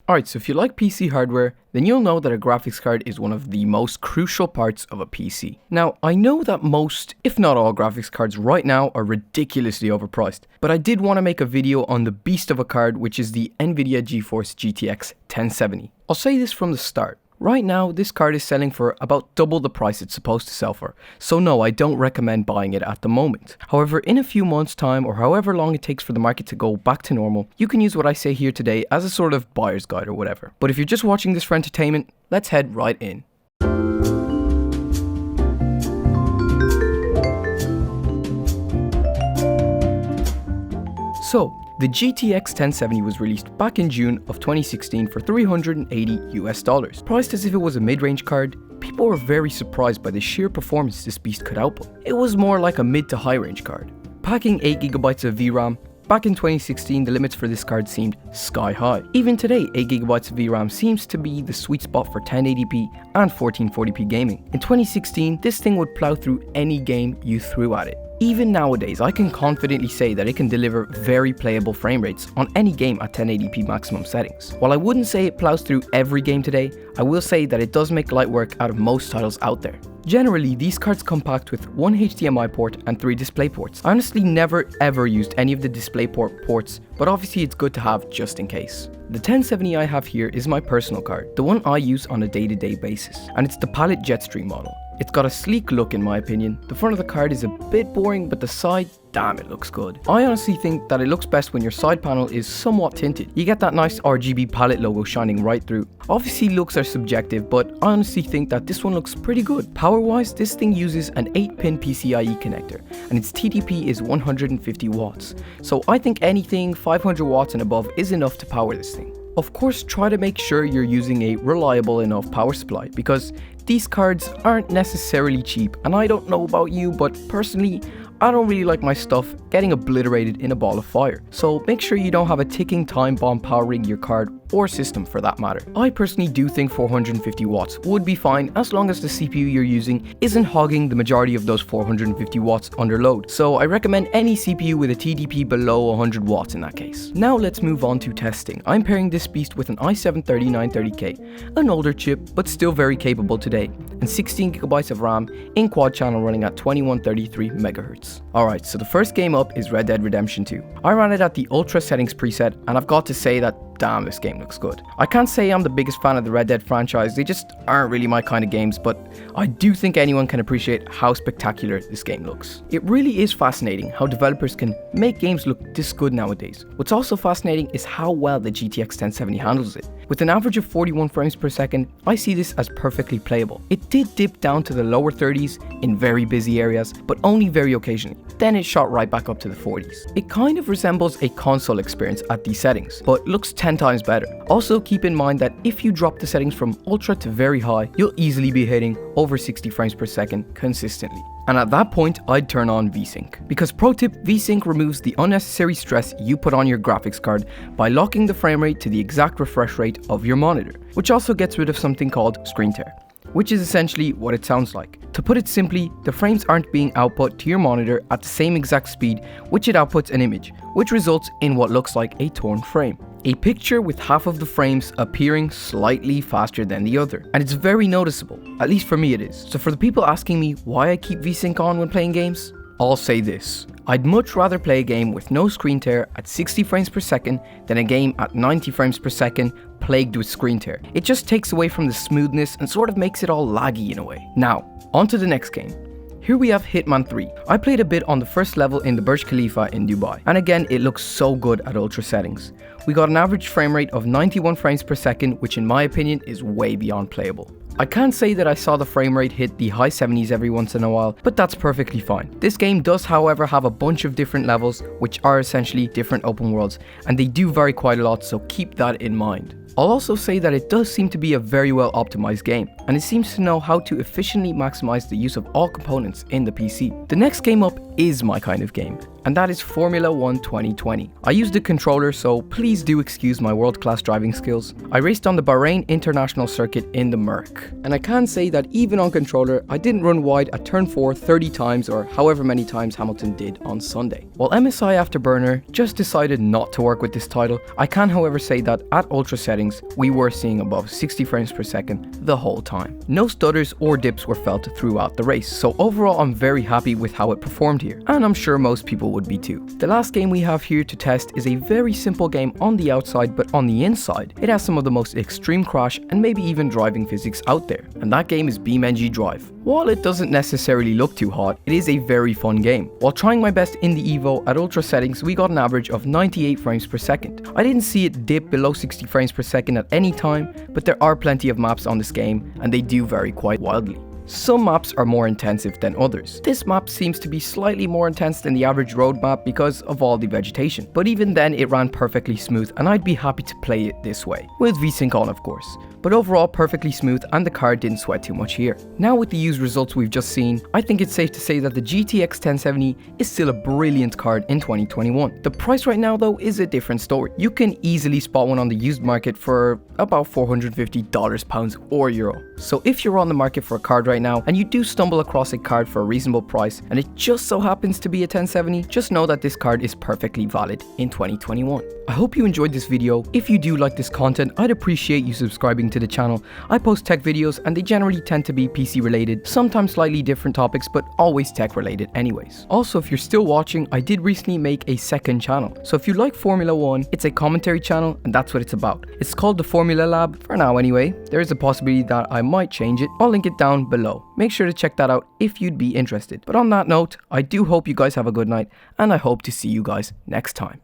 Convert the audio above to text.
Alright, so if you like PC hardware, then you'll know that a graphics card is one of the most crucial parts of a PC. Now, I know that most, if not all, graphics cards right now are ridiculously overpriced, but I did want to make a video on the beast of a card, which is the NVIDIA GeForce GTX 1070. I'll say this from the start. Right now, this card is selling for about double the price it's supposed to sell for, so no, I don't recommend buying it at the moment. However, in a few months' time, or however long it takes for the market to go back to normal, you can use what I say here today as a sort of buyer's guide or whatever. But if you're just watching this for entertainment, let's head right in. So, the GTX 1070 was released back in June of 2016 for $380 US. Priced as if it was a mid-range card, people were very surprised by the sheer performance this beast could output. It was more like a mid to high range card. Packing 8GB of VRAM, back in 2016 the limits for this card seemed sky high. Even today, 8GB of VRAM seems to be the sweet spot for 1080p and 1440p gaming. In 2016, this thing would plow through any game you threw at it. Even nowadays, I can confidently say that it can deliver very playable frame rates on any game at 1080p maximum settings. While I wouldn't say it plows through every game today, I will say that it does make light work out of most titles out there. Generally, these cards come packed with one HDMI port and 3 display ports. I honestly never ever used any of the DisplayPort ports, but obviously it's good to have just in case. The 1070 I have here is my personal card, the one I use on a day-to-day basis, and it's the Palette Jetstream model. It's got a sleek look in my opinion. The front of the card is a bit boring, but the side, damn, it looks good. I honestly think that it looks best when your side panel is somewhat tinted. You get that nice RGB palette logo shining right through. Obviously looks are subjective, but I honestly think that this one looks pretty good. Power wise, this thing uses an 8-pin PCIe connector, and its TDP is 150 watts. So I think anything 500 watts and above is enough to power this thing. Of course, try to make sure you're using a reliable enough power supply, because these cards aren't necessarily cheap, and I don't know about you, but personally, I don't really like my stuff getting obliterated in a ball of fire. So make sure you don't have a ticking time bomb powering your card or system for that matter. I personally do think 450 watts would be fine as long as the CPU you're using isn't hogging the majority of those 450 watts under load. So I recommend any CPU with a TDP below 100 watts in that case. Now let's move on to testing. I'm pairing this beast with an i7-3930K, an older chip but still very capable today, and 16GB of RAM in quad channel running at 2133 MHz. Alright, so the first game up is Red Dead Redemption 2. I ran it at the Ultra settings preset, and I've got to say that damn, this game looks good. I can't say I'm the biggest fan of the Red Dead franchise, they just aren't really my kind of games, but I do think anyone can appreciate how spectacular this game looks. It really is fascinating how developers can make games look this good nowadays. What's also fascinating is how well the GTX 1070 handles it. With an average of 41 frames per second, I see this as perfectly playable. It did dip down to the lower 30s in very busy areas, but only very occasionally. Then it shot right back up to the 40s. It kind of resembles a console experience at these settings, but looks 10 times better. Also keep in mind that if you drop the settings from ultra to very high, you'll easily be hitting over 60 frames per second consistently. And at that point, I'd turn on VSync. Because pro tip, VSync removes the unnecessary stress you put on your graphics card by locking the frame rate to the exact refresh rate of your monitor, which also gets rid of something called screen tear, which is essentially what it sounds like. To put it simply, the frames aren't being output to your monitor at the same exact speed which it outputs an image, which results in what looks like a torn frame. A picture with half of the frames appearing slightly faster than the other, and it's very noticeable, at least for me it is. So for the people asking me why I keep VSync on when playing games, I'll say this: I'd much rather play a game with no screen tear at 60 frames per second than a game at 90 frames per second plagued with screen tear. It just takes away from the smoothness and sort of makes it all laggy in a way. Now, on to the next game. Here we have Hitman 3. I played a bit on the first level in the Burj Khalifa in Dubai, and again it looks so good at ultra settings. We got an average frame rate of 91 frames per second, which in my opinion is way beyond playable. I can't say that I saw the frame rate hit the high 70s every once in a while, but that's perfectly fine. This game does however have a bunch of different levels, which are essentially different open worlds, and they do vary quite a lot, so keep that in mind. I'll also say that it does seem to be a very well optimized game, and it seems to know how to efficiently maximize the use of all components in the PC. The next game up is my kind of game, and that is Formula 1 2020. I used a controller, so please do excuse my world-class driving skills. I raced on the Bahrain International Circuit in the Merc, and I can say that even on controller, I didn't run wide at turn 4 30 times or however many times Hamilton did on Sunday. While MSI Afterburner just decided not to work with this title, I can however say that at ultra settings, we were seeing above 60 frames per second the whole time. No stutters or dips were felt throughout the race, so overall I'm very happy with how it performed here, and I'm sure most people would be too. The last game we have here to test is a very simple game on the outside, but on the inside, it has some of the most extreme crash and maybe even driving physics out there, and that game is BeamNG Drive. While it doesn't necessarily look too hot, it is a very fun game. While trying my best in the Evo at ultra settings, we got an average of 98 frames per second. I didn't see it dip below 60 frames per second at any time, but there are plenty of maps on this game, and they do vary quite wildly. Some maps are more intensive than others. This map seems to be slightly more intense than the average road map because of all the vegetation, but even then it ran perfectly smooth, and I'd be happy to play it this way, with VSync on of course. But overall perfectly smooth, and the card didn't sweat too much here. Now with the used results we've just seen, I think it's safe to say that the GTX 1070 is still a brilliant card in 2021. The price right now though is a different story. You can easily spot one on the used market for about $450, pounds or euro. So if you're on the market for a card right now and you do stumble across a card for a reasonable price and it just so happens to be a 1070, just know that this card is perfectly valid in 2021. I hope you enjoyed this video. If you do like this content, I'd appreciate you subscribing to the channel. I post tech videos and they generally tend to be PC related, sometimes slightly different topics, but always tech related anyways. Also, if you're still watching, I did recently make a second channel. So if you like Formula 1, it's a commentary channel and that's what it's about. It's called the Formula Lab for now anyway. There is a possibility that I might change it. I'll link it down below. Make sure to check that out if you'd be interested. But on that note, I do hope you guys have a good night and I hope to see you guys next time.